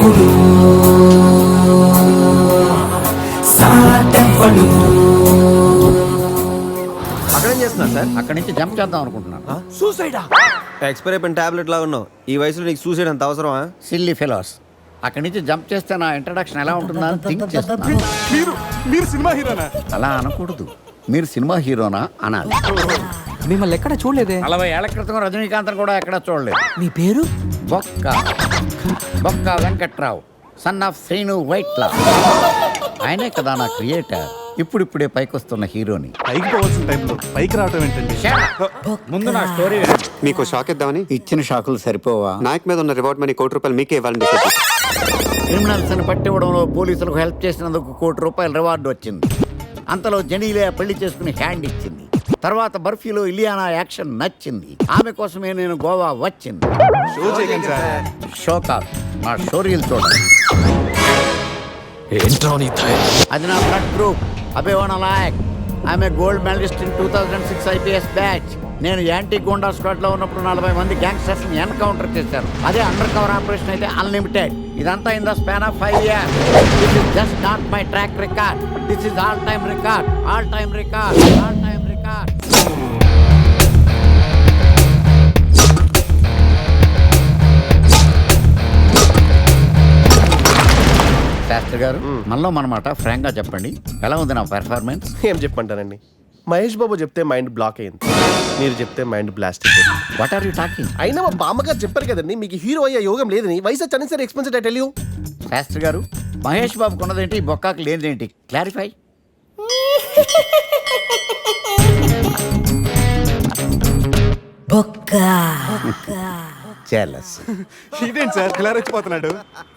ఎప్పుడు సాటెవ్వడు. అక్కడేం చేస్తున్నా సార్? అక్కడి నుంచి జంప్ చేద్దాం అనుకుంటున్నాను. సూసైడా? ఎక్స్పైర్ అయిపోయిన టాబ్లెట్ లాగా ఉన్నావు. ఈ వయసులో నీకు సూసైడ్ అంత అవసరమా? Silly fellows. అక్కడి నుంచి జంప్ చేస్తే నా ఇంట్రడక్షన్ ఎలా ఉంటుందా అని థింక్ చేస్తున్నాను. మీరు సినిమా హీరోనా? అలా అనకూడదు, మీరు సినిమా హీరోనా అనాలి. మిమ్మల్ని ఎక్కడ చూడలేదే. 40 ఏళ్ల క్రితం రజనీకాంత్ కూడా ఎక్కడ చూడలేదు. మీ పేరు? బొక్క వెంకట్రావు, సన్ ఆఫ్ శ్రీను వైట్లా. ఆయనే కదా నా క్రియేటర్. ఇప్పుడిప్పుడే పైకొస్తున్న హీరోని. పైకి పోవాల్సిన టైంలో పైకి రావటం ఏంటండి? ముందు నా స్టోరీ మీకు షాక్ ఇద్దామని. ఇచ్చిన షాకులు సరిపోవా? నాయక్ మీద ఉన్న రివార్డ్ మనీ ₹1 మీకే ఇవ్వాలని డిసైడ్ చేశాను. క్రిమినల్స్ ని పట్టివ్వడంలో పోలీసులకు హెల్ప్ చేసినందుకు ₹1 రివార్డు వచ్చింది. అంతలో జనీలే పెళ్లి చేసుకుని హ్యాండ్ ఇచ్చింది. తర్వాత బర్ఫీలో ఇలియానా యాక్షన్ నచ్చింది. ఆమె కోసమే నేను గోవా వచ్చింది. షో కాదు, నా షోరీలు చూడండి. అది నా బ్లడ్ గ్రూప్. అభివాన లాయక్. ఆమె gold medalist in 2006 IPS batch. నేను యాంటీ గోండా స్క్వాడ్ లో ఉన్నప్పుడు 40 మంది గ్యాంగ్స్టర్స్ ని ఎన్కౌంటర్ చేశారు. అదే అండర్ కవర్ ఆపరేషన్ అయితే అన్లిమిటెడ్. ఇదంతా in the span of 5 years. This is just not my track record. This is all time record. All time record. All time record. Shastri గారు, మనలో మనమాట ఫ్రాంక్ గా చెప్పండి, ఎలా ఉంది నా పెర్ఫార్మెన్స్? ఏం చెప్పంటానండి, మహేష్ బాబు చెప్తే మైండ్ బ్లాక్ అయింది, మీరు చెప్తే మైండ్ బ్లాస్ట్ అయిపోయింది. What are you talking? అయినా మా బామ్మగారు చెప్పారు కదండి మీకు హీరో అయ్యే యోగం లేదని. వయసు వచ్చని sir experienced I tell you. Shastri గారు, మహేష్ బాబు కొన్నదేంటి, బొక్కాకి లేనిదేంటి? క్లారిఫై. ఇదేంటి సార్ ఇలా రెచ్చిపోతున్నాడు?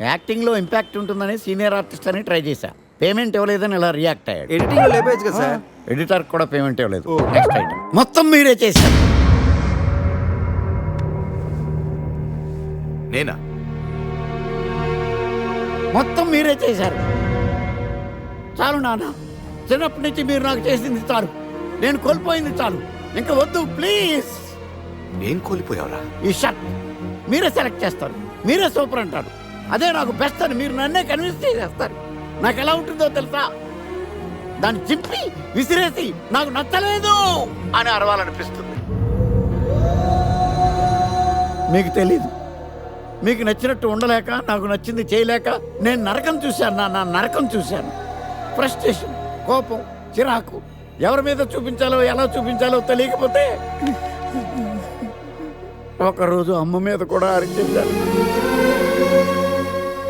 యాక్టింగ్ లో ఇంపాక్ట్ ఉంటుందని సీనియర్ ఆర్టిస్ట్ అని ట్రై చేశా. పేమెంట్ ఇవ్వలేదని ఇలా రియాక్ట్ అయ్యాడు. ఎడిటింగ్ లో లేపేయచ్చు కదా సార్. ఎడిటర్ కూడా పేమెంట్ ఇవ్వలేదు. Next item. మొత్తం మీరే చేశారు. నేనా? మొత్తం మీరే చేశారు. చాలు నాన్న, చిన్నప్పటి నుంచి మీరు నాకు చేసింది చాలు. నేను కోల్పోయింది చాలు. ఇంకా వద్దు ప్లీజ్. ఏం కోల్పోయావురా? ఈ షర్ట్ మీరే సెలెక్ట్ చేస్తారు, మీరే సూపర్ అంటారు. అదే నాకు బెస్ట్ అని మీరు నన్నే కన్విన్స్ చేసేస్తారు. నాకు ఎలా ఉంటుందో తెలుసా? దాన్ని చింపి విసిరేసి నాకు నచ్చలేదు అని అరవాలనిపిస్తుంది. మీకు తెలీదు, మీకు నచ్చినట్టు ఉండలేక, నాకు నచ్చింది చేయలేక నేను నరకం చూశాను. నా నరకం చూశాను. ఫ్రస్ట్రేషన్, కోపం, చిరాకు, ఎవరి మీద చూపించాలో ఎలా చూపించాలో తెలియకపోతే ఒకరోజు అమ్మ మీద కూడా అరిచేశాను.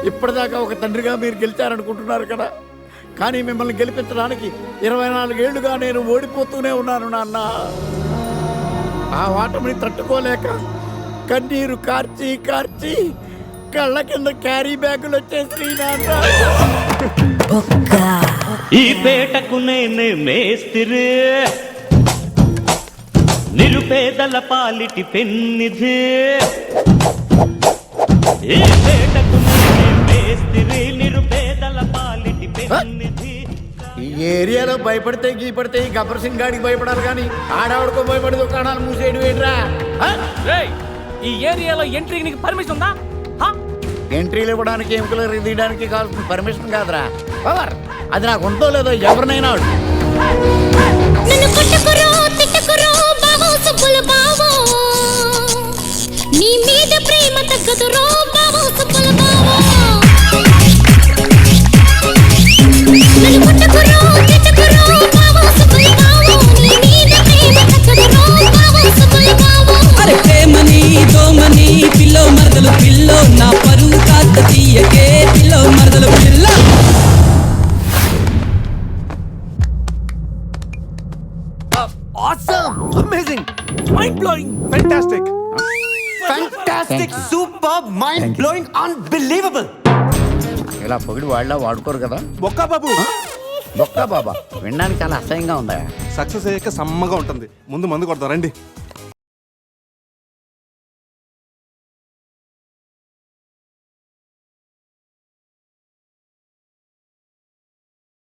ఇప్పటిదాకా ఒక తండ్రిగా మీరు గెలిచారనుకుంటున్నారు కదా, కానీ మిమ్మల్ని గెలిపించడానికి 24 ఏళ్లుగా నేను ఓడిపోతూనే ఉన్నాను నాన్న. ఆ ఓటమిని తట్టుకోలేక కన్నీరు కార్చి కార్చి కళ్ళ కింద క్యారీ బ్యాగులు వచ్చేసి నాన్న. ఈ పేటకు నేనే మేస్తిరి, నిరుపేదల పాలిటి పెన్నిధి. ఈ పేటకు నేనే మేస్తిరి, నిరుపేదల పాలిటి పెన్నిధి. ఈ ఏరియాలో భయపడితే గీపడితే ఈ గబ్బర్ సింగ్ గాడికి భయపడాలి కానీ ఆడవాడికో భయపడి దుకాణాలు మూసేయడం ఏంట్రా? ఈ ఏరియాలో ఎంట్రీకి నీకు పర్మిషన్ ఉందా? ఎంట్రీలు ఇవ్వడానికి, ఎముకలు తీయడానికి కావాల్సిన పర్మిషన్ కాదురా, పవర్. అది నాకు ఉందో లేదో ఎవరినైనా నీ మీద ప్రేమ తగ్గదు రో బావో సుబ్బుల బావో. నన్ను ముట్టుకురో తిట్టుకురో బావో సుబ్బుల బావో. నీ మీద ప్రేమ తగ్గదు రో బావో సుబ్బుల బావో. అరే ప్రేమని దోమని పిల్లో మరదలు పిల్లో, నా పరువు కాస్త తీయకే పిల్లో మరదలు పిల్ల. Awesome! Amazing! Mind-blowing! Fantastic! Fantastic! Super, mind blowing, unbelievable. ఇలా పొగిడి వాళ్ళ వాడుకోరు కదా. బొక్కా బాబు, బొక్కా బాబా వినడానికి చాలా అసహ్యంగా ఉందా? సక్సెస్ అయ్యాక సమ్మగా ఉంటుంది. ముందు మందు కొడతాం రండి.